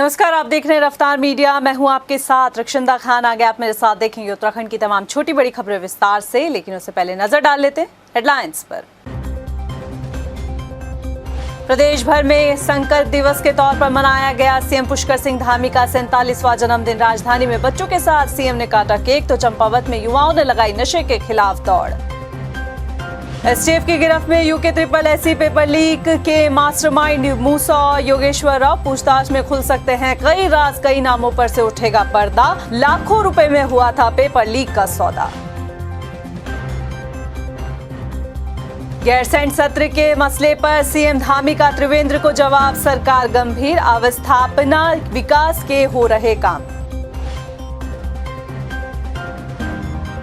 नमस्कार, आप देख रहे हैं रफ्तार मीडिया। मैं हूं आपके साथ रक्षंदा खान। आगे आप मेरे साथ देखेंगे उत्तराखंड की तमाम छोटी बड़ी खबरें विस्तार से, लेकिन उससे पहले नजर डाल लेते हैं हेडलाइंस पर। प्रदेश भर में संकल्प दिवस के तौर पर मनाया गया सीएम पुष्कर सिंह धामी का 47वां जन्मदिन। राजधानी में बच्चों के साथ सीएम ने काटा केक, तो चंपावत में युवाओं ने लगाई नशे के खिलाफ दौड़। एसटीएफ की गिरफ्त में यूके SSSC पेपर लीक के मास्टरमाइंड मूसा योगेश्वर राव। पूछताछ में खुल सकते हैं कई राज, कई नामों पर से उठेगा पर्दा। लाखों रुपए में हुआ था पेपर लीक का सौदा। गैरसैंण सत्र के मसले पर सीएम धामी का त्रिवेंद्र को जवाब। सरकार गंभीर, अवस्थापना विकास के हो रहे काम।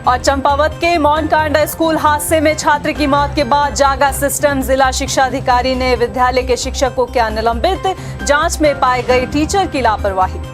और चंपावत के मौनकांडा स्कूल हादसे में छात्र की मौत के बाद जागा सिस्टम। जिला शिक्षा अधिकारी ने विद्यालय के शिक्षक को किया निलंबित। जांच में पाई गई टीचर की लापरवाही।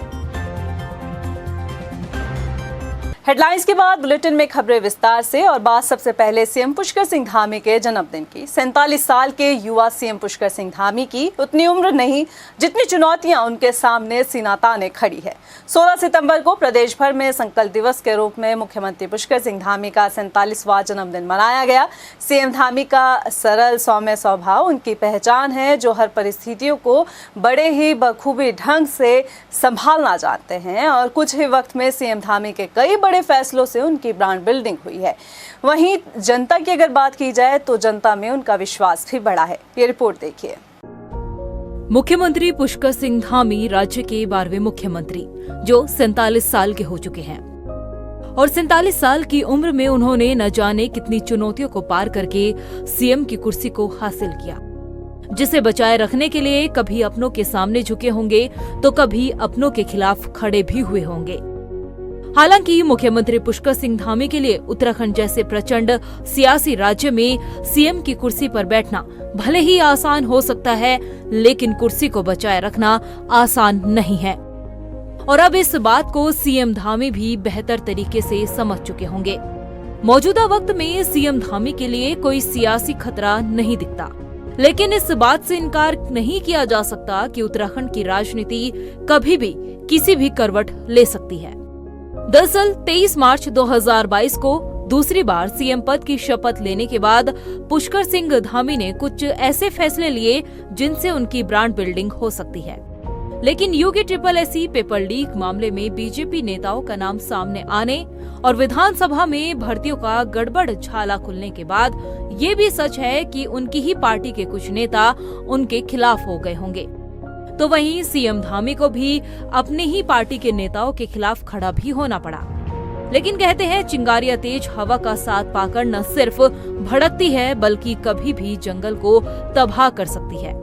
हेडलाइंस के बाद बुलेटिन में खबरें विस्तार से। और बात सबसे पहले सीएम पुष्कर सिंह धामी के जन्मदिन की। 47 साल के युवा सीएम पुष्कर सिंह धामी की उतनी उम्र नहीं जितनी चुनौतियां उनके सामने सीना ताने खड़ी है। 16 सितंबर को प्रदेश भर में संकल्प दिवस के रूप में मुख्यमंत्री पुष्कर सिंह धामी का 47वां जन्मदिन मनाया गया। सीएम धामी का सरल सौम्य स्वभाव उनकी पहचान है, जो हर परिस्थितियों को बड़े ही बखूबी ढंग से संभालना जानते हैं। और कुछ ही वक्त में सीएम धामी के कई बड़े फैसलों से उनकी ब्रांड बिल्डिंग हुई है। वहीं जनता की अगर बात की जाए तो जनता में उनका विश्वास भी बढ़ा है। ये रिपोर्ट देखिए। मुख्यमंत्री पुष्कर सिंह धामी राज्य के 12वें मुख्यमंत्री, जो 47 साल के हो चुके हैं। और 47 साल की उम्र में उन्होंने न जाने कितनी चुनौतियों को पार करके सीएम की कुर्सी को हासिल किया, जिसे बचाए रखने के लिए कभी अपनों के सामने झुके होंगे तो कभी अपनों के खिलाफ खड़े भी हुए होंगे। हालांकि मुख्यमंत्री पुष्कर सिंह धामी के लिए उत्तराखंड जैसे प्रचंड सियासी राज्य में सीएम की कुर्सी पर बैठना भले ही आसान हो सकता है, लेकिन कुर्सी को बचाए रखना आसान नहीं है। और अब इस बात को सीएम धामी भी बेहतर तरीके से समझ चुके होंगे। मौजूदा वक्त में सीएम धामी के लिए कोई सियासी खतरा नहीं दिखता, लेकिन इस बात से इनकार नहीं किया जा सकता कि उत्तराखंड की राजनीति कभी भी किसी भी करवट ले सकती है। दरअसल 23 मार्च 2022 को दूसरी बार सीएम पद की शपथ लेने के बाद पुष्कर सिंह धामी ने कुछ ऐसे फैसले लिए जिनसे उनकी ब्रांड बिल्डिंग हो सकती है। लेकिन यूके SSSC पेपर लीक मामले में बीजेपी नेताओं का नाम सामने आने और विधानसभा में भर्तियों का गड़बड़ झाला खुलने के बाद ये भी सच है कि उनकी ही पार्टी के कुछ नेता उनके खिलाफ हो गए होंगे। तो वहीं सीएम धामी को भी अपनी ही पार्टी के नेताओं के खिलाफ खड़ा भी होना पड़ा। लेकिन कहते हैं चिंगारियां तेज हवा का साथ पाकर न सिर्फ भड़कती है, बल्कि कभी भी जंगल को तबाह कर सकती है।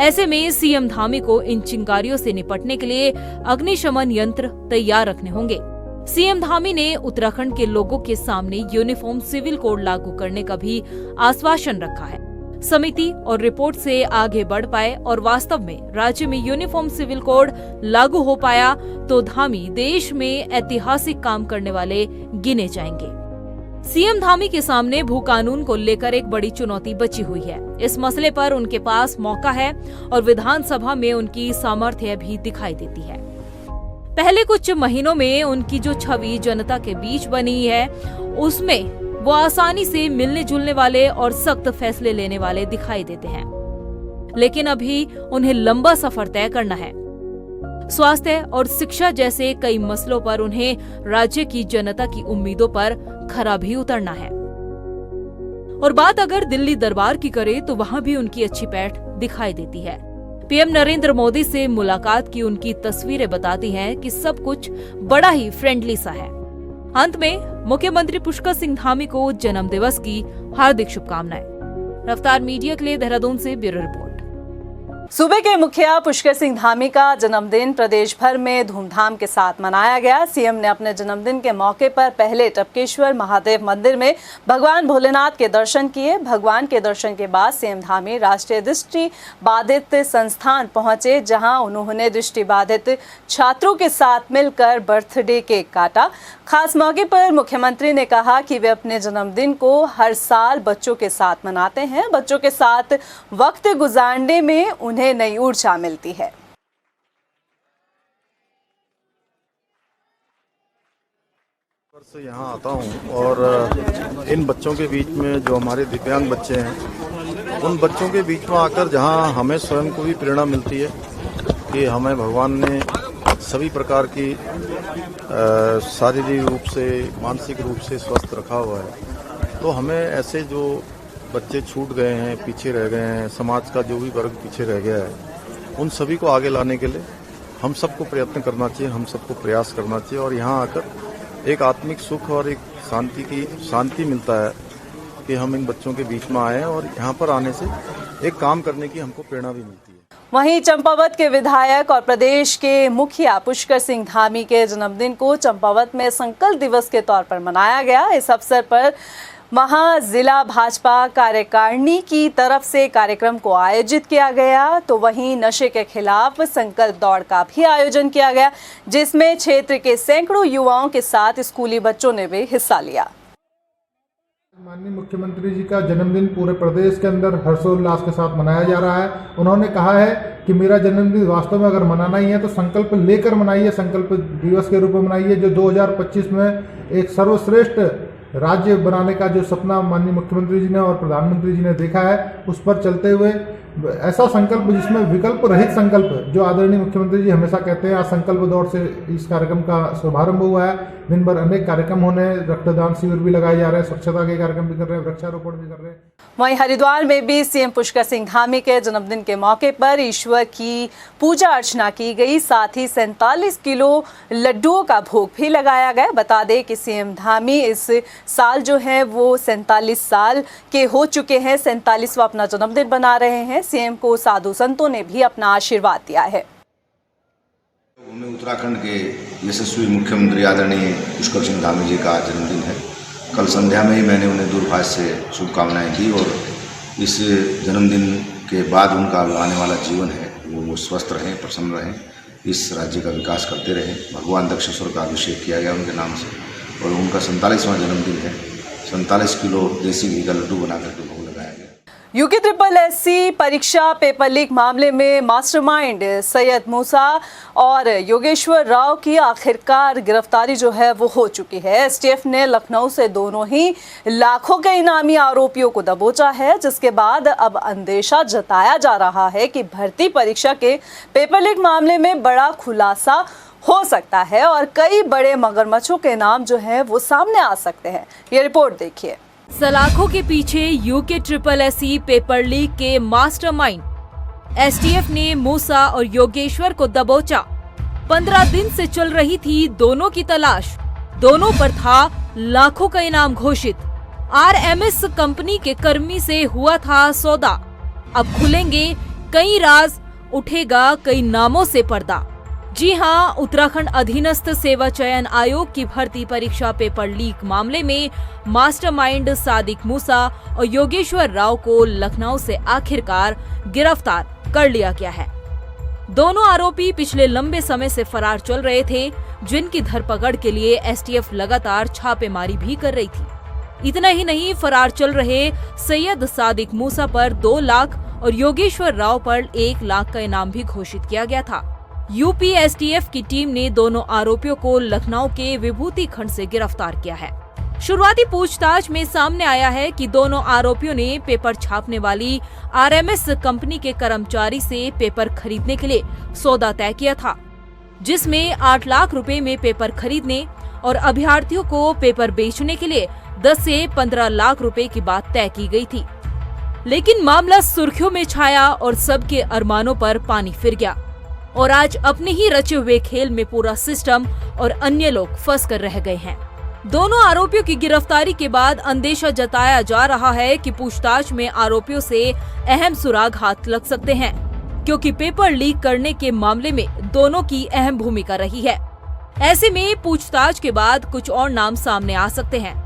ऐसे में सीएम धामी को इन चिंगारियों से निपटने के लिए अग्निशमन यंत्र तैयार रखने होंगे। सीएम धामी ने उत्तराखंड के लोगों के सामने यूनिफॉर्म सिविल कोड लागू करने का भी आश्वासन रखा है। समिति और रिपोर्ट से आगे बढ़ पाए और वास्तव में राज्य में यूनिफॉर्म सिविल कोड लागू हो पाया तो धामी देश में ऐतिहासिक काम करने वाले गिने जाएंगे। सीएम धामी के सामने भू कानून को लेकर एक बड़ी चुनौती बची हुई है। इस मसले पर उनके पास मौका है और विधानसभा में उनकी सामर्थ्य भी दिखाई देती है। पहले कुछ महीनों में उनकी जो छवि जनता के बीच बनी है, उसमें वो आसानी से मिलने जुलने वाले और सख्त फैसले लेने वाले दिखाई देते हैं। लेकिन अभी उन्हें लंबा सफर तय करना है। स्वास्थ्य और शिक्षा जैसे कई मसलों पर उन्हें राज्य की जनता की उम्मीदों पर खरा भी उतरना है। और बात अगर दिल्ली दरबार की करे तो वहां भी उनकी अच्छी पैठ दिखाई देती है। पीएम नरेंद्र मोदी से मुलाकात की उनकी तस्वीरें बताती हैं कि सब कुछ बड़ा ही फ्रेंडली सा है। अंत में मुख्यमंत्री पुष्कर सिंह धामी को जन्मदिवस की हार्दिक शुभकामनाएं। रफ्तार मीडिया के लिए देहरादून से ब्यूरो रिपोर्ट। सूबे के मुखिया पुष्कर सिंह धामी का जन्मदिन प्रदेश भर में धूमधाम के साथ मनाया गया। सीएम ने अपने जन्मदिन के मौके पर पहले टपकेश्वर महादेव मंदिर में भगवान भोलेनाथ के दर्शन किए। भगवान के दर्शन के बाद सीएम धामी राष्ट्रीय दृष्टि बाधित संस्थान पहुंचे, जहां उन्होंने दृष्टि बाधित छात्रों के साथ मिलकर बर्थडे केक काटा। खास मौके पर मुख्यमंत्री ने कहा कि वे अपने जन्मदिन को हर साल बच्चों के साथ मनाते हैं। बच्चों के साथ वक्त गुजारने में उन्हें नई ऊर्जा मिलती है। से यहाँ आता हूँ और इन बच्चों के बीच में जो हमारे दिव्यांग बच्चे हैं उन बच्चों के बीच में आकर जहाँ हमें स्वयं को भी प्रेरणा मिलती है कि हमें भगवान ने सभी प्रकार की शारीरिक रूप से मानसिक रूप से स्वस्थ रखा हुआ है, तो हमें ऐसे जो बच्चे छूट गए हैं, पीछे रह गए हैं, समाज का जो भी वर्ग पीछे रह गया है, उन सभी को आगे लाने के लिए हम सबको प्रयत्न करना चाहिए, हम सबको प्रयास करना चाहिए। और यहाँ आकर एक आत्मिक सुख और एक शांति मिलता है कि हम इन बच्चों के बीच में आए हैं और यहाँ पर आने से एक काम करने की हमको प्रेरणा भी मिलती है। वहीं चंपावत के विधायक और प्रदेश के मुखिया पुष्कर सिंह धामी के जन्मदिन को चंपावत में संकल्प दिवस के तौर पर मनाया गया। इस अवसर पर वहां जिला भाजपा कार्यकारिणी की तरफ से कार्यक्रम को आयोजित किया गया, तो वहीं नशे के खिलाफ संकल्प दौड़ का भी आयोजन किया गया, जिसमें क्षेत्र के सैकड़ों युवाओं के साथ स्कूली बच्चों ने भी हिस्सा लिया। माननीय मुख्यमंत्री जी का जन्मदिन पूरे प्रदेश के अंदर हर्षोल्लास के साथ मनाया जा रहा है। उन्होंने कहा है कि मेरा जन्मदिन वास्तव में अगर मनाना ही है तो संकल्प लेकर मनाइए, संकल्प दिवस के रूप में मनाइए। जो 2025 में एक सर्वश्रेष्ठ राज्य बनाने का जो सपना माननीय मुख्यमंत्री जी ने और प्रधानमंत्री जी ने देखा है, उस पर चलते हुए ऐसा संकल्प जिसमें विकल्प रहित संकल्प, जो आदरणीय मुख्यमंत्री जी हमेशा कहते हैं, आज संकल्प दौड़ से इस कार्यक्रम का शुभारंभ हुआ है। दिन भर अनेक कार्यक्रम होने, रक्तदान शिविर भी लगाए जा रहे हैं, स्वच्छता के कार्यक्रम भी कर रहे हैं, वृक्षारोपण भी कर रहे हैं। वहीं हरिद्वार में भी सीएम पुष्कर सिंह धामी के जन्मदिन के मौके पर ईश्वर की पूजा अर्चना की गई, साथ ही 47 किलो लड्डुओं का भोग भी लगाया गया। बता दें कि सीएम धामी इस साल जो है वो 47 साल के हो चुके हैं, 47वां अपना जन्मदिन बना रहे हैं। सीएम को साधु संतों ने भी अपना आशीर्वाद दिया है। उत्तराखंड के यशस्वी मुख्यमंत्री आदरणीय पुष्कर सिंह धामी जी का जन्मदिन है। कल संध्या में ही मैंने उन्हें दूरभाष से शुभकामनाएं दी और इस जन्मदिन के बाद उनका आने वाला जीवन है वो स्वस्थ रहें, प्रसन्न रहें, इस राज्य का विकास करते रहें। भगवान दक्षेश्वर का अभिषेक किया गया उनके नाम से और उनका 47वां जन्मदिन है। 47 किलो देसी घी का लड्डू बना करके भोग लगाया गया। यूके SSSC परीक्षा पेपर लीक मामले में मास्टरमाइंड सैयद मूसा और योगेश्वर राव की आखिरकार गिरफ्तारी जो है वो हो चुकी है। एसटीएफ ने लखनऊ से दोनों ही लाखों के इनामी आरोपियों को दबोचा है, जिसके बाद अब अंदेशा जताया जा रहा है कि भर्ती परीक्षा के पेपर लीक मामले में बड़ा खुलासा हो सकता है और कई बड़े मगरमच्छों के नाम जो है वो सामने आ सकते हैं। ये रिपोर्ट देखिए। सलाखों के पीछे यूके SSSC पेपर लीक के मास्टरमाइंड एसटीएफ ने मूसा और योगेश्वर को दबोचा। 15 दिन से चल रही थी दोनों की तलाश। दोनों पर था लाखों का इनाम घोषित। RMS कंपनी के कर्मी से हुआ था सौदा। अब खुलेंगे कई राज, उठेगा कई नामों से पर्दा। जी हां, उत्तराखंड अधीनस्थ सेवा चयन आयोग की भर्ती परीक्षा पेपर लीक मामले में मास्टरमाइंड सादिक मूसा और योगेश्वर राव को लखनऊ से आखिरकार गिरफ्तार कर लिया गया है। दोनों आरोपी पिछले लंबे समय से फरार चल रहे थे, जिनकी धरपकड़ के लिए एसटीएफ लगातार छापेमारी भी कर रही थी। इतना ही नहीं, फरार चल रहे सैयद सादिक मूसा पर 2 लाख और योगेश्वर राव पर 1 लाख का इनाम भी घोषित किया गया था। यूपी एसटीएफ की टीम ने दोनों आरोपियों को लखनऊ के विभूति खंड से गिरफ्तार किया है। शुरुआती पूछताछ में सामने आया है कि दोनों आरोपियों ने पेपर छापने वाली RMS कंपनी के कर्मचारी से पेपर खरीदने के लिए सौदा तय किया था, जिसमें 8 लाख रुपए में पेपर खरीदने और अभ्यर्थियों को पेपर बेचने के लिए 10 से 15 लाख रुपए की बात तय की गई थी। लेकिन मामला सुर्खियों में छाया और सबके अरमानों पर पानी फिर गया और आज अपने ही रचे हुए खेल में पूरा सिस्टम और अन्य लोग फंस कर रह गए हैं। दोनों आरोपियों की गिरफ्तारी के बाद अंदेशा जताया जा रहा है कि पूछताछ में आरोपियों से अहम सुराग हाथ लग सकते हैं, क्योंकि पेपर लीक करने के मामले में दोनों की अहम भूमिका रही है। ऐसे में पूछताछ के बाद कुछ और नाम सामने आ सकते हैं।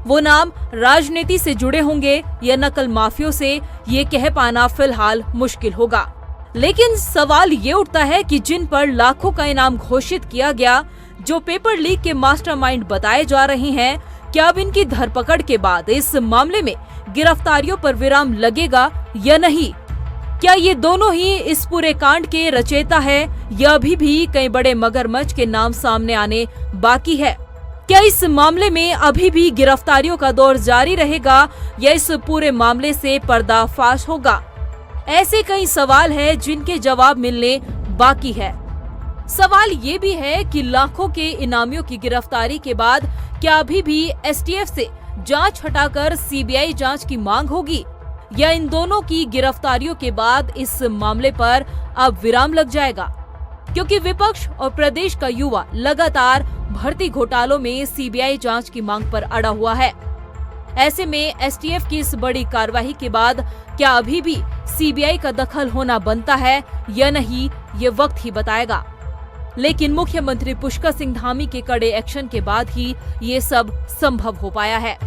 वो नाम राजनीति से जुड़े होंगे या नकल माफियों से, ये कह पाना फिलहाल मुश्किल होगा। लेकिन सवाल ये उठता है कि जिन पर लाखों का इनाम घोषित किया गया, जो पेपर लीक के मास्टरमाइंड बताए जा रहे हैं, क्या अब इनकी धरपकड़ के बाद इस मामले में गिरफ्तारियों पर विराम लगेगा या नहीं? क्या ये दोनों ही इस पूरे कांड के रचयिता है या अभी भी कई बड़े मगरमच्छ के नाम सामने आने बाकी है? क्या इस मामले में अभी भी गिरफ्तारियों का दौर जारी रहेगा या इस पूरे मामले से पर्दाफाश होगा? ऐसे कई सवाल हैं जिनके जवाब मिलने बाकी है। सवाल ये भी है कि लाखों के इनामियों की गिरफ्तारी के बाद क्या अभी भी एसटीएफ से जांच हटाकर सीबीआई जांच की मांग होगी या इन दोनों की गिरफ्तारियों के बाद इस मामले पर अब विराम लग जाएगा? क्योंकि विपक्ष और प्रदेश का युवा लगातार भर्ती घोटालों में सीबीआई जांच की मांग पर अड़ा हुआ है। ऐसे में एसटीएफ की इस बड़ी कार्रवाई के बाद क्या अभी भी सीबीआई का दखल होना बनता है या नहीं, ये वक्त ही बताएगा। लेकिन मुख्यमंत्री पुष्कर सिंह धामी के कड़े एक्शन के बाद ही ये सब संभव हो पाया है।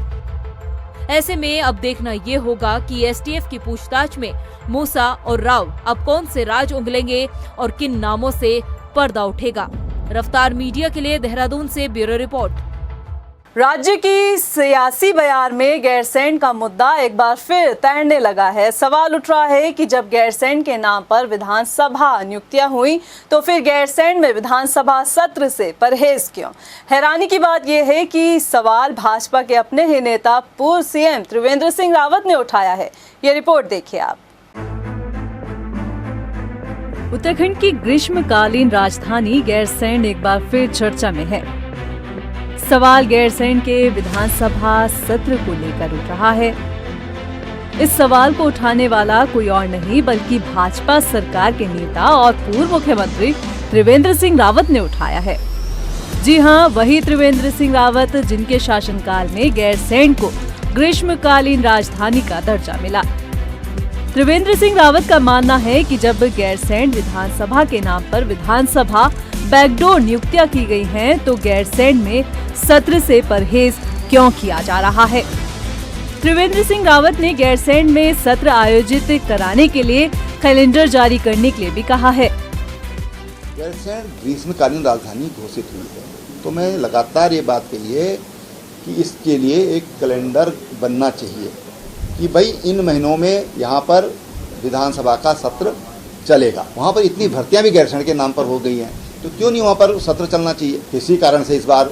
ऐसे में अब देखना ये होगा कि एसटीएफ की पूछताछ में मूसा और राव अब कौन से राज उंगलेंगे और किन नामों से पर्दा उठेगा। रफ्तार मीडिया के लिए देहरादून से ब्यूरो रिपोर्ट। राज्य की सियासी बयार में गैरसैंण का मुद्दा एक बार फिर तैरने लगा है। सवाल उठ रहा है कि जब गैरसैंण के नाम पर विधानसभा नियुक्तियां हुई तो फिर गैरसैंण में विधानसभा सत्र से परहेज क्यों? हैरानी की बात यह है कि सवाल भाजपा के अपने ही नेता पूर्व सीएम त्रिवेंद्र सिंह रावत ने उठाया है। ये रिपोर्ट देखिए आप। उत्तराखंड की ग्रीष्मकालीन राजधानी गैरसैंण एक बार फिर चर्चा में है। सवाल गैरसैंण के विधानसभा सत्र को लेकर उठ रहा है। इस सवाल को उठाने वाला कोई और नहीं बल्कि भाजपा सरकार के नेता और पूर्व मुख्यमंत्री त्रिवेंद्र सिंह रावत ने उठाया है। जी हां, वही त्रिवेंद्र सिंह रावत जिनके शासनकाल में गैरसैंण को ग्रीष्मकालीन राजधानी का दर्जा मिला। त्रिवेंद्र सिंह रावत का मानना है कि जब गैरसैंण विधानसभा के नाम पर विधानसभा बैकडोर नियुक्तियां की गई हैं तो गैरसैंण में सत्र से परहेज क्यों किया जा रहा है? त्रिवेंद्र सिंह रावत ने गैरसैंण में सत्र आयोजित कराने के लिए कैलेंडर जारी करने के लिए भी कहा है। गैरसैंण ग्रीष्मकालीन राजधानी घोषित हुई है तो मैं लगातार ये बात कही है कि इसके लिए एक कैलेंडर बनना चाहिए कि भाई इन महीनों में यहाँ पर विधानसभा का सत्र चलेगा। वहाँ पर इतनी भर्तियाँ भी गैरसैंण के नाम पर हो गई हैं तो क्यों नहीं वहाँ पर सत्र चलना चाहिए? किसी कारण से इस बार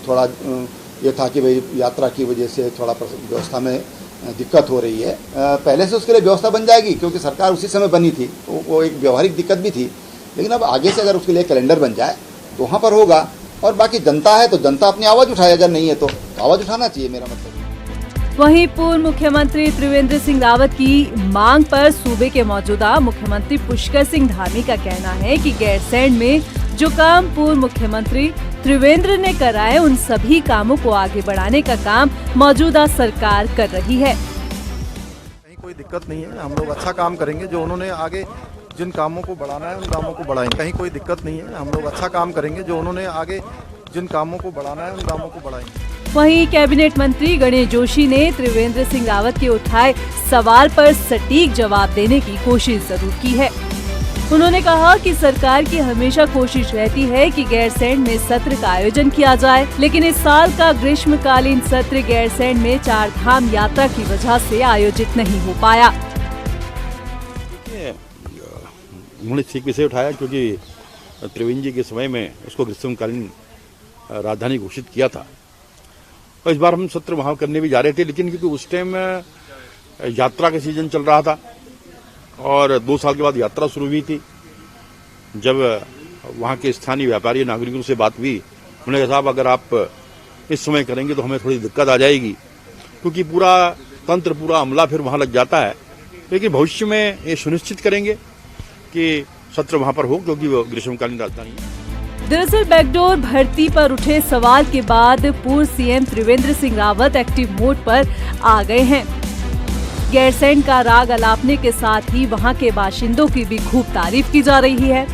थोड़ा ये था कि भाई यात्रा की वजह से थोड़ा व्यवस्था में दिक्कत हो रही है। पहले से उसके लिए व्यवस्था बन जाएगी क्योंकि सरकार उसी समय बनी थी तो वो एक व्यवहारिक दिक्कत भी थी, लेकिन अब आगे से अगर उसके लिए कैलेंडर बन जाए तो वहाँ पर होगा। और बाकी जनता है तो जनता अपनी आवाज़ उठाए, अगर नहीं है तो आवाज़ उठाना चाहिए, मेरा मतलब। वहीं पूर्व मुख्यमंत्री त्रिवेंद्र सिंह रावत की मांग पर सूबे के मौजूदा मुख्यमंत्री पुष्कर सिंह धामी का कहना है कि गैरसैंण में जो काम पूर्व मुख्यमंत्री त्रिवेंद्र ने कराए उन सभी कामों को आगे बढ़ाने का काम मौजूदा सरकार कर रही है। कहीं कोई दिक्कत नहीं है, हम लोग अच्छा काम करेंगे। जो उन्होंने आगे जिन कामों को बढ़ाना है उन कामों को बढ़ाएंगे। कहीं कोई दिक्कत नहीं है, हम लोग अच्छा काम करेंगे। जो उन्होंने आगे जिन कामों को बढ़ाना है उन कामों को बढ़ाएंगे। वहीं कैबिनेट मंत्री गणेश जोशी ने त्रिवेंद्र सिंह रावत के उठाए सवाल पर सटीक जवाब देने की कोशिश जरूर की है। उन्होंने कहा कि सरकार की हमेशा कोशिश रहती है कि गैरसैंण में सत्र का आयोजन किया जाए, लेकिन इस साल का ग्रीष्मकालीन सत्र गैरसैंण में चार धाम यात्रा की वजह से आयोजित नहीं हो पाया। उन्होंने ठीक विषय उठाया क्योंकि त्रिवेंद्र जी के समय में उसको ग्रीष्मकालीन राजधानी घोषित किया था और इस बार हम सत्र वहाँ करने भी जा रहे थे, लेकिन क्योंकि उस टाइम यात्रा का सीजन चल रहा था और 2 साल के बाद यात्रा शुरू हुई थी। जब वहाँ के स्थानीय व्यापारी नागरिकों से बात हुई, उन्होंने कहा साहब अगर आप इस समय करेंगे तो हमें थोड़ी दिक्कत आ जाएगी क्योंकि पूरा तंत्र पूरा अमला फिर वहाँ लग जाता है। लेकिन भविष्य में ये सुनिश्चित करेंगे कि सत्र वहाँ पर हो क्योंकि वो ग्रीष्मकालीन राजधानी है। दरअसल बैकडोर भर्ती पर उठे सवाल के बाद पूर्व CM Trivendra Singh Rawat active mode पर आ गए हैं। गैरसैंण का राग अलापने के साथ ही वहां के बाशिंदों की भी खूब तारीफ की जा रही है।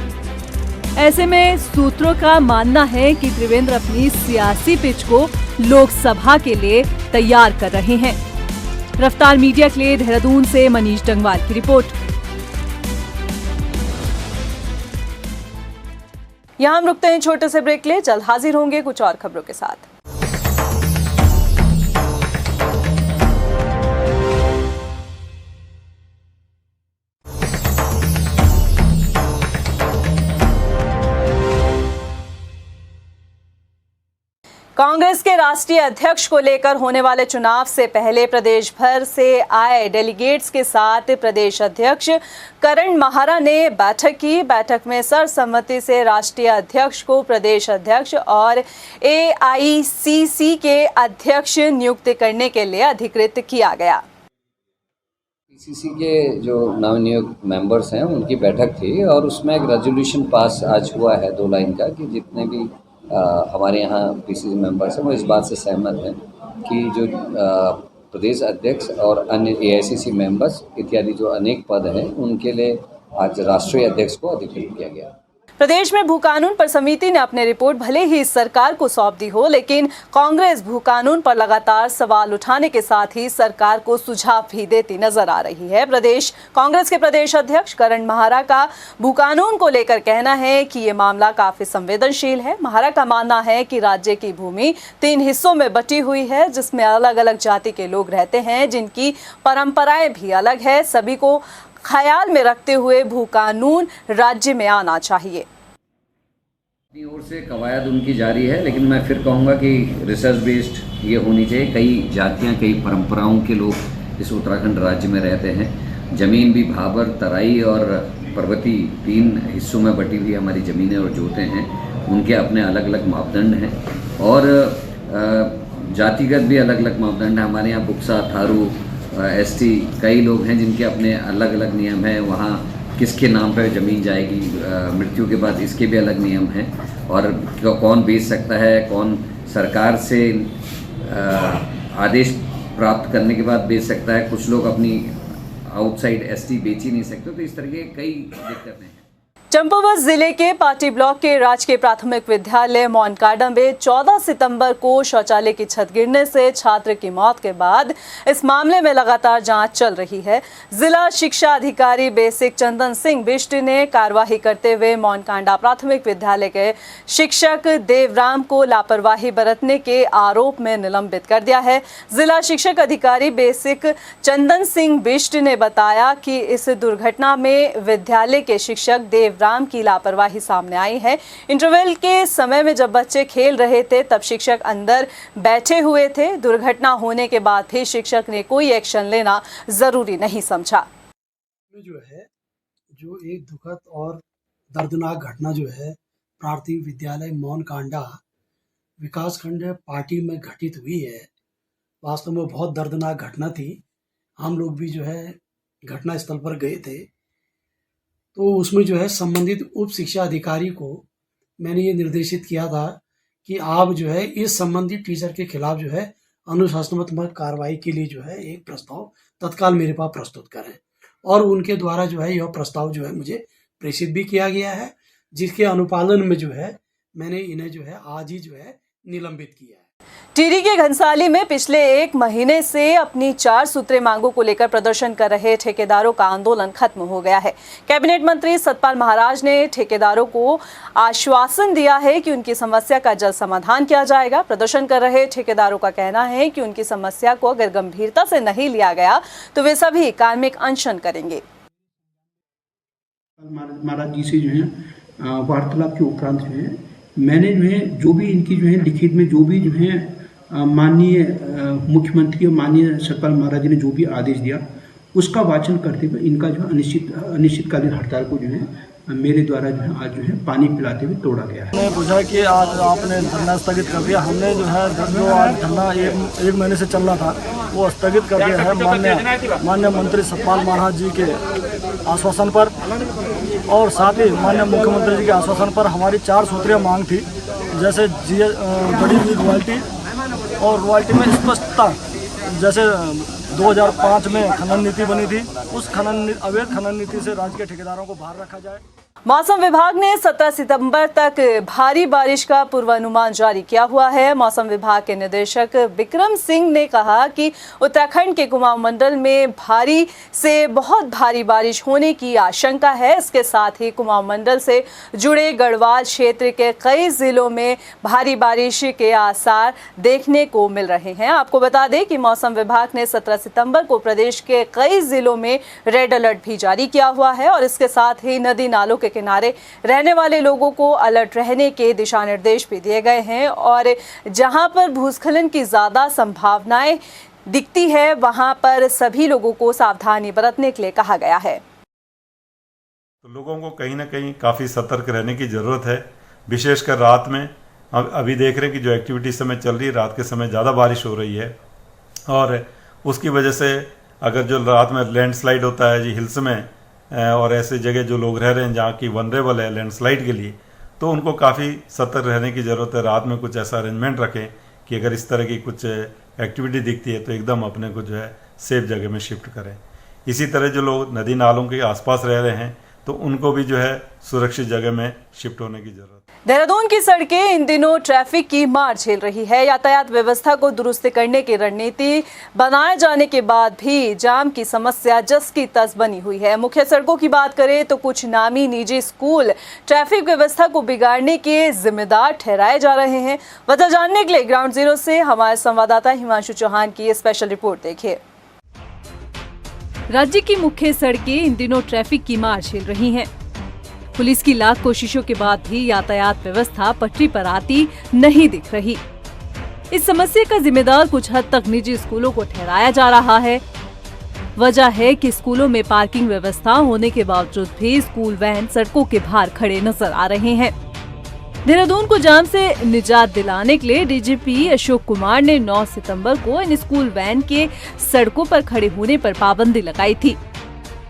ऐसे में सूत्रों का मानना है कि त्रिवेंद्र अपनी सियासी पिच को लोकसभा के लिए तैयार कर रहे हैं। रफ्तार मीडिया के लिए देहरादून से मनीष डंगवाल की रिपोर्ट। यहाँ हम रुकते हैं छोटे से ब्रेक ले, जल्द हाजिर होंगे कुछ और खबरों के साथ। कांग्रेस के राष्ट्रीय अध्यक्ष को लेकर होने वाले चुनाव से पहले प्रदेश भर से आए डेलीगेट्स के साथ प्रदेश अध्यक्ष करण महारा ने बैठक की। बैठक में सर्वसम्मति से राष्ट्रीय अध्यक्ष को प्रदेश अध्यक्ष और AICC के अध्यक्ष नियुक्त करने के लिए अधिकृत किया गया। PCC के जो नवनियुक्त मेंबर्स हैं उनकी बैठक थी और उसमें एक रेजोल्यूशन पास आज हुआ है 2 लाइन का कि जितने भी हमारे यहाँ PCC मेंबर्स हैं वो इस बात से सहमत हैं कि जो प्रदेश अध्यक्ष और अन्य AICC मेंबर्स इत्यादि जो अनेक पद हैं उनके लिए आज राष्ट्रीय अध्यक्ष को अधिकृत किया गया। प्रदेश में भू कानून पर समिति ने अपनी रिपोर्ट भले ही सरकार को सौंप दी हो, लेकिन कांग्रेस भू कानून पर लगातार सवाल उठाने के साथ ही सरकार को सुझाव भी देती नजर आ रही है। प्रदेश कांग्रेस के प्रदेश अध्यक्ष करण महारा का भू कानून को लेकर कहना है कि ये मामला काफी संवेदनशील है। महारा का मानना है कि राज्य की भूमि 3 हिस्सों में बटी हुई है, जिसमें अलग अलग जाति के लोग रहते हैं, जिनकी परंपराएं भी अलग है। सभी को ख्याल में रखते हुए भू कानून राज्य में आना चाहिए। अपनी ओर से कवायद उनकी जारी है, लेकिन मैं फिर कहूँगा कि रिसर्च बेस्ड ये होनी चाहिए। कई जातियाँ, कई परंपराओं के लोग इस उत्तराखंड राज्य में रहते हैं। ज़मीन भी भाबर, तराई और पर्वतीय 3 हिस्सों में बटी हुई हमारी ज़मीनें और जोतें हैं। उनके अपने अलग अलग मापदंड हैं और जातिगत भी अलग अलग मापदंड हैं। हमारे यहाँ बुक्सा, थारू, ST कई लोग हैं जिनके अपने अलग अलग नियम हैं। वहाँ किसके नाम पर ज़मीन जाएगी मृत्यु के बाद, इसके भी अलग नियम हैं। और कौन बेच सकता है, कौन सरकार से आदेश प्राप्त करने के बाद बेच सकता है। कुछ लोग अपनी आउटसाइड ST बेच ही नहीं सकते। तो इस तरह के कई दिक्कतें हैं। चंपावत जिले के पाटी ब्लॉक के राजकीय प्राथमिक विद्यालय मोनकांडा में 14 सितंबर को शौचालय की छत गिरने से छात्र की मौत के बाद इस मामले में लगातार जांच चल रही है। जिला शिक्षा अधिकारी बेसिक चंदन सिंह बिष्ट ने कार्यवाही करते हुए मोनकांडा प्राथमिक विद्यालय के शिक्षक देवराम को लापरवाही बरतने के आरोप में निलंबित कर दिया है। जिला शिक्षक अधिकारी बेसिक चंदन सिंह बिष्ट ने बताया कि इस दुर्घटना में विद्यालय के शिक्षक देवराम की लापरवाही सामने आई है। इंटरवल के समय में जब बच्चे खेल रहे थे तब शिक्षक अंदर बैठे हुए थे। दुर्घटना होने के बाद भी शिक्षक ने कोई एक्शन लेना जरूरी नहीं समझा। जो एक दुखद और दर्दनाक घटना जो है प्राथमिक विद्यालय मोनकांडा विकासखंड पार्टी में घटित हुई है, वास्तव में बहुत दर्दनाक घटना थी। हम लोग भी जो है घटना स्थल पर गए थे, तो उसमें जो है संबंधित उप शिक्षा अधिकारी को मैंने ये निर्देशित किया था कि आप जो है इस संबंधित टीचर के खिलाफ जो है अनुशासनात्मक कार्रवाई के लिए जो है एक प्रस्ताव तत्काल मेरे पास प्रस्तुत करें। और उनके द्वारा जो है यह प्रस्ताव जो है मुझे प्रेषित भी किया गया है, जिसके अनुपालन में जो है मैंने इन्हें जो है आज ही जो है निलंबित किया है। टिहरी के घनसाली में पिछले 1 महीने से अपनी 4 सूत्रीय मांगों को लेकर प्रदर्शन कर रहे ठेकेदारों का आंदोलन खत्म हो गया है। कैबिनेट मंत्री सतपाल महाराज ने ठेकेदारों को आश्वासन दिया है कि उनकी समस्या का जल्द समाधान किया जाएगा। प्रदर्शन कर रहे ठेकेदारों का कहना है कि उनकी समस्या को अगर गंभीरता से नहीं लिया गया तो वे सभी कार्मिक अनशन करेंगे। महाराज जी से जो है वार्तालाप के उपरांत जो है मैंने जो भी इनकी जो है लिखित में जो भी जो है माननीय मुख्यमंत्री और माननीय सतपाल महाराज जी ने जो भी आदेश दिया उसका वाचन करते हुए इनका जो अनिश्चितकालीन हड़ताल को जो है मेरे द्वारा जो है आज जो है पानी पिलाते हुए तोड़ा गया है। हमने पूछा कि आज आपने धरना स्थगित कर दिया। हमने जो है जो आज धरना एक महीने से चल रहा था वो स्थगित कर दिया है माननीय मंत्री सतपाल महाराज जी के आश्वासन पर और साथ ही माननीय मुख्यमंत्री जी के आश्वासन पर। हमारी 4 सूत्रीय मांग थी, जैसे बड़ी हुई रॉयल्टी और रॉयल्टी में स्पष्टता, जैसे 2005 में खनन नीति बनी थी, उस अवैध खनन नीति से राज्य के ठेकेदारों को बाहर रखा जाए। मौसम विभाग ने 17 सितंबर तक भारी बारिश का पूर्वानुमान जारी किया हुआ है। मौसम विभाग के निदेशक विक्रम सिंह ने कहा कि उत्तराखंड के कुमाऊं मंडल में भारी से बहुत भारी बारिश होने की आशंका है। इसके साथ ही कुमाऊं मंडल से जुड़े गढ़वाल क्षेत्र के कई जिलों में भारी बारिश के आसार देखने को मिल रहे हैं। आपको बता दें कि मौसम विभाग ने 17 सितंबर को प्रदेश के कई जिलों में रेड अलर्ट भी जारी किया हुआ है और इसके साथ ही नदी नालों के किनारे रहने वाले लोगों को अलर्ट रहने के दिशा निर्देश भी दिए गए हैं और जहां पर भूस्खलन की ज़्यादा संभावनाएं दिखती है वहां पर सभी लोगों को सावधानी बरतने के लिए कहा गया है। तो लोगों को कहीं ना कहीं काफ़ी सतर्क रहने की ज़रूरत है, विशेषकर रात में। अभी देख रहे हैं कि जो एक्टिविटी समय चल रही है, रात के समय ज़्यादा बारिश हो रही है और उसकी वजह से अगर जो रात में लैंडस्लाइड होता है जी हिल्स में और ऐसे जगह जो लोग रह रहे हैं जहाँ की वनरेबल है लैंडस्लाइड के लिए, तो उनको काफ़ी सतर्क रहने की ज़रूरत है। रात में कुछ ऐसा अरेंजमेंट रखें कि अगर इस तरह की कुछ एक्टिविटी दिखती है तो एकदम अपने को जो है सेफ जगह में शिफ्ट करें। इसी तरह जो लोग नदी नालों के आसपास रह रहे हैं तो उनको भी जो है सुरक्षित जगह में शिफ्ट होने की जरूरत है। देहरादून की सड़कें इन दिनों ट्रैफिक की मार झेल रही है। यातायात व्यवस्था को दुरुस्त करने की रणनीति बनाए जाने के बाद भी जाम की समस्या जस की तस बनी हुई है। मुख्य सड़कों की बात करें तो कुछ नामी निजी स्कूल ट्रैफिक व्यवस्था को बिगाड़ने के जिम्मेदार ठहराए जा रहे हैं। वजह जानने के लिए ग्राउंड जीरो से हमारे संवाददाता हिमांशु चौहान की स्पेशल रिपोर्ट देखिए। राज्य की मुख्य सड़कें इन दिनों ट्रैफिक की मार झेल रही हैं। पुलिस की लाख कोशिशों के बाद भी यातायात व्यवस्था पटरी पर आती नहीं दिख रही। इस समस्या का जिम्मेदार कुछ हद तक निजी स्कूलों को ठहराया जा रहा है। वजह है कि स्कूलों में पार्किंग व्यवस्था होने के बावजूद भी स्कूल वैन सड़कों के बाहर खड़े नजर आ रहे हैं। देहरादून को जाम से निजात दिलाने के लिए डीजीपी अशोक कुमार ने 9 सितंबर को इन स्कूल वैन के सड़कों पर खड़े होने पर पाबंदी लगाई थी।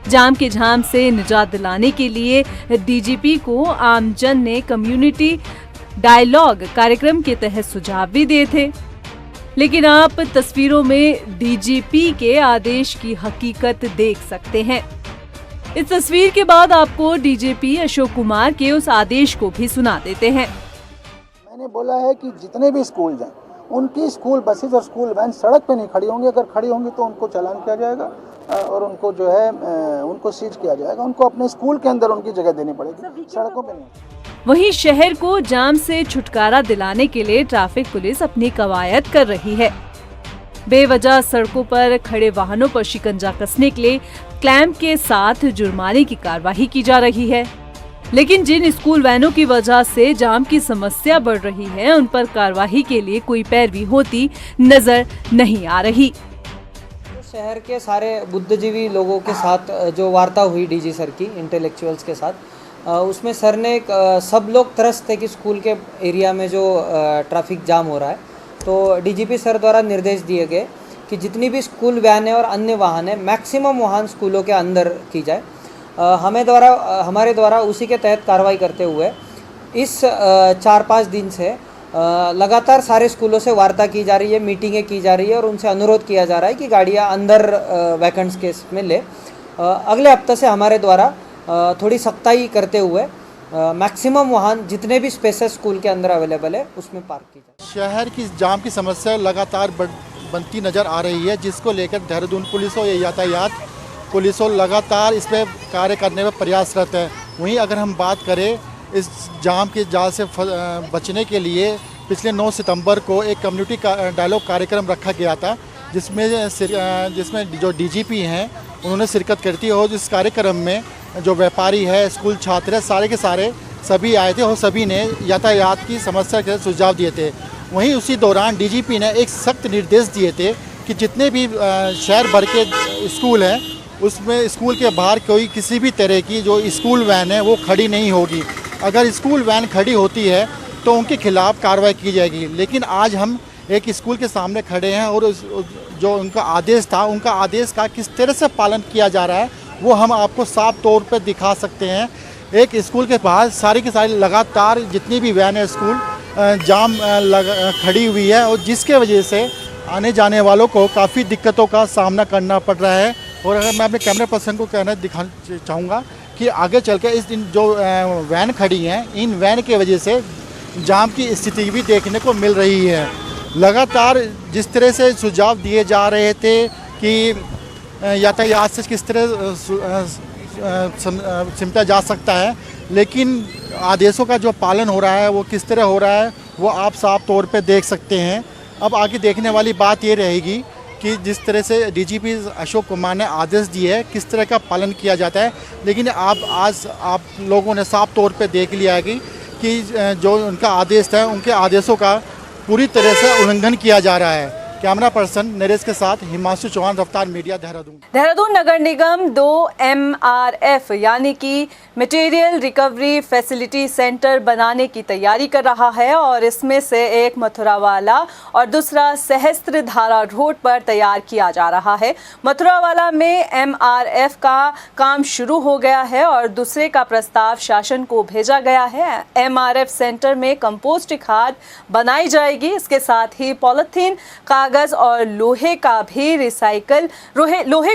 जाम के झाम से निजात दिलाने के लिए डीजीपी को आमजन ने कम्युनिटी डायलॉग कार्यक्रम के तहत सुझाव भी दिए थे, लेकिन आप तस्वीरों में डीजीपी के आदेश की हकीकत देख सकते हैं। इस तस्वीर के बाद आपको डीजीपी अशोक कुमार के उस आदेश को भी सुना देते हैं। मैंने बोला है कि जितने भी स्कूल हैं उनकी स्कूल बसेस और स्कूल वैन सड़क पे नहीं खड़ी होंगी। अगर खड़ी होंगी तो उनको चालान किया जाएगा और उनको जो है उनको सीज किया जाएगा। उनको अपने स्कूल के अंदर उनकी जगह देनी पड़ेगी, सड़कों पे नहीं। वहीं शहर को जाम से छुटकारा दिलाने के लिए ट्रैफिक पुलिस अपनी कवायद कर रही है। बेवजह सड़कों पर खड़े वाहनों पर शिकंजा कसने के लिए क्लैंप के साथ जुर्माने की कार्रवाई की जा रही है, लेकिन जिन स्कूल वैनों की वजह से जाम की समस्या बढ़ रही है उन पर कार्रवाई के लिए कोई पैरवी होती नजर नहीं आ रही। शहर के सारे बुद्धिजीवी लोगों के साथ जो वार्ता हुई डीजी सर की इंटेलेक्चुअल्स के साथ, उसमें सर ने सब लोग त्रस्त थे कि स्कूल के एरिया में जो ट्रैफिक जाम हो रहा है, तो डीजीपी सर द्वारा निर्देश दिए गए कि जितनी भी स्कूल वैन है और अन्य वाहन है मैक्सिमम वाहन स्कूलों के अंदर की जाए। हमारे द्वारा उसी के तहत कार्रवाई करते हुए इस 4-5 दिन से लगातार सारे स्कूलों से वार्ता की जा रही है, मीटिंगें की जा रही है और उनसे अनुरोध किया जा रहा है कि गाड़ियां अंदर वैकेंट्स केस में ले। अगले हफ्ते से हमारे द्वारा थोड़ी सख्ताई करते हुए मैक्सिमम वाहन जितने भी स्पेसेस स्कूल के अंदर अवेलेबल है उसमें पार्क की जाए। शहर की जाम की समस्या लगातार बनती नज़र आ रही है, जिसको लेकर देहरादून पुलिस हो या यातायात पुलिस हो लगातार इस पर कार्य करने में प्रयासरत है। वहीं अगर हम बात करें इस जाम के जाल से बचने के लिए पिछले 9 सितंबर को एक कम्युनिटी डायलॉग कार्यक्रम रखा गया था, जिसमें जो डीजीपी हैं उन्होंने शिरकत करती है और इस कार्यक्रम में जो व्यापारी है, स्कूल छात्र है, सारे के सारे सभी आए थे और सभी ने यातायात की समस्या के सुझाव दिए थे। वहीं उसी दौरान डीजीपी ने एक सख्त निर्देश दिए थे कि जितने भी शहर भर के स्कूल हैं उसमें स्कूल के बाहर कोई किसी भी तरह की जो स्कूल वैन है वो खड़ी नहीं होगी। अगर स्कूल वैन खड़ी होती है तो उनके खिलाफ कार्रवाई की जाएगी। लेकिन आज हम एक स्कूल के सामने खड़े हैं और जो उनका आदेश था, उनका आदेश का किस तरह से पालन किया जा रहा है वो हम आपको साफ तौर पर दिखा सकते हैं। एक स्कूल के बाहर सारी की सारी लगातार जितनी भी वैन है स्कूल जाम खड़ी हुई है और जिसके वजह से आने जाने वालों को काफ़ी दिक्कतों का सामना करना पड़ रहा है। और अगर मैं अपने कैमरा पर्सन को दिखाना चाहूँगा कि आगे चल के इस दिन जो वैन खड़ी हैं, इन वैन के वजह से जाम की स्थिति भी देखने को मिल रही है। लगातार जिस तरह से सुझाव दिए जा रहे थे कि यातायात से किस तरह सिमटा जा सकता है, लेकिन आदेशों का जो पालन हो रहा है वो किस तरह हो रहा है वो आप साफ तौर पे देख सकते हैं। अब आगे देखने वाली बात ये रहेगी कि जिस तरह से डीजीपी अशोक कुमार ने आदेश दिए है किस तरह का पालन किया जाता है, लेकिन आज आप लोगों ने साफ तौर पे देख लिया है कि जो उनका आदेश था उनके आदेशों का पूरी तरह से उल्लंघन किया जा रहा है। कैमरा पर्सन नरेश के साथ हिमांशु चौहान, रफ्तार मीडिया, देहरादून। देहरादून नगर निगम 2 MRF यानी कि मटेरियल रिकवरी फैसिलिटी सेंटर बनाने की तैयारी कर रहा है और इसमें से एक मथुरावाला और दूसरा सहस्त्रधारा रोड पर तैयार किया जा रहा है। मथुरावाला में MRF का काम शुरू हो गया है और दूसरे का प्रस्ताव शासन को भेजा गया है। MRF सेंटर में कंपोस्ट खाद बनाई जाएगी। इसके साथ ही पॉलिथीन, कागज और लोहे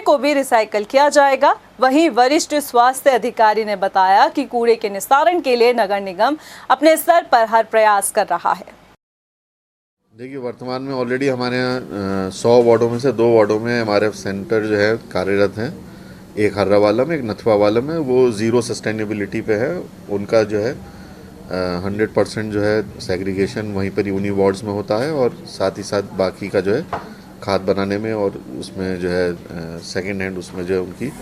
को भी रिसाइकल किया जाएगा। वहीं वरिष्ठ स्वास्थ्य अधिकारी ने बताया कि कूड़े के निस्तारण के लिए नगर निगम अपने स्तर पर हर प्रयास कर रहा है। देखिए, वर्तमान में ऑलरेडी हमारे यहाँ 100 वार्डों में से 2 वार्डों में MRF सेंटर जो है कार्यरत हैं। एक हर्रावाला में, एक नथवावाला में। वो ज़ीरो सस्टेनेबिलिटी पे है। उनका जो है 100% जो है सेग्रीगेशन वहीं पर उन्हीं वार्ड्स में होता है और साथ ही साथ बाकी का जो है खाद बनाने में और उसमें जो है सेकेंड हैंड उसमें जो है उनकी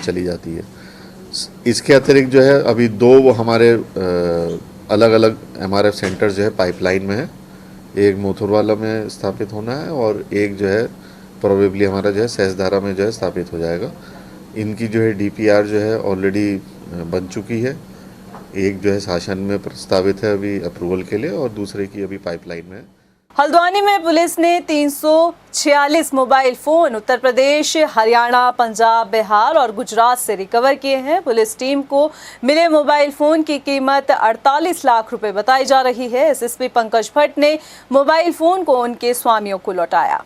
चली जाती है। इसके अतिरिक्त जो है अभी 2 हमारे अलग अलग MRF सेंटर जो है पाइपलाइन में है। एक मोथुरवाला में स्थापित होना है और एक जो है प्रोबेबली हमारा जो है सहस्त्रधारा में जो है स्थापित हो जाएगा। इनकी जो है DPR जो है ऑलरेडी बन चुकी है। एक जो है शासन में प्रस्तावित है अभी अप्रूवल के लिए और दूसरे की अभी पाइपलाइन में है। हल्द्वानी में पुलिस ने 346 मोबाइल फोन उत्तर प्रदेश, हरियाणा, पंजाब, बिहार और गुजरात से रिकवर किए हैं। पुलिस टीम को मिले मोबाइल फोन की कीमत 48 लाख रुपए बताई जा रही है। SSP पंकज भट्ट ने मोबाइल फोन को उनके स्वामियों को लौटाया।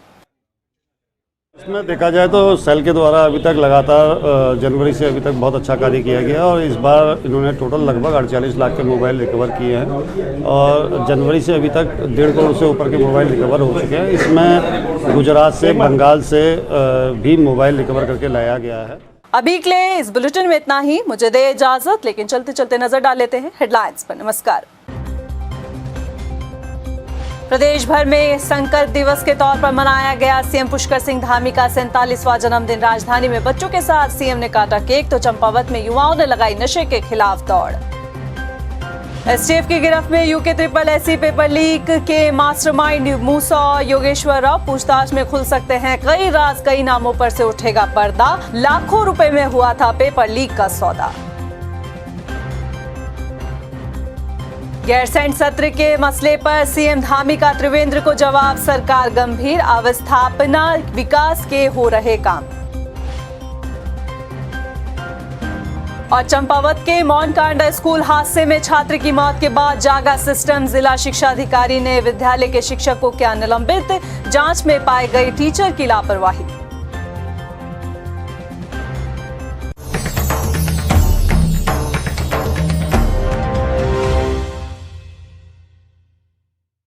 इसमें देखा जाए तो सेल के द्वारा अभी तक लगातार जनवरी से अभी तक बहुत अच्छा कार्य किया गया और इस बार इन्होंने टोटल लगभग 48 लाख के मोबाइल रिकवर किए हैं और जनवरी से अभी तक 1.5 करोड़ से ऊपर के मोबाइल रिकवर हो चुके हैं। इसमें गुजरात से, बंगाल से भी मोबाइल रिकवर करके लाया गया है। अभी के लिए इस बुलेटिन में इतना ही। मुझे दे इजाजत, लेकिन चलते चलते नजर डाल लेते हैं हेडलाइंस पर। नमस्कार। प्रदेश भर में संकल्प दिवस के तौर पर मनाया गया सीएम पुष्कर सिंह धामी का 47वां जन्मदिन। राजधानी में बच्चों के साथ सीएम ने काटा केक तो चंपावत में युवाओं ने लगाई नशे के खिलाफ दौड़। एसटीएफ की गिरफ्त में यूके SSSC पेपर लीक के मास्टरमाइंड मूसा योगेश्वर राव। पूछताछ में खुल सकते हैं कई राज, कई नामों पर से उठेगा पर्दा। लाखों रुपए में हुआ था पेपर लीक का सौदा। गैरसैंण सत्र के मसले पर सीएम धामी का त्रिवेंद्र को जवाब। सरकार गंभीर, अवस्थापना विकास के हो रहे काम। और चंपावत के मौनकांडा स्कूल हादसे में छात्र की मौत के बाद जागा सिस्टम। जिला शिक्षा अधिकारी ने विद्यालय के शिक्षक को किया निलंबित। जांच में पाई गई टीचर की लापरवाही।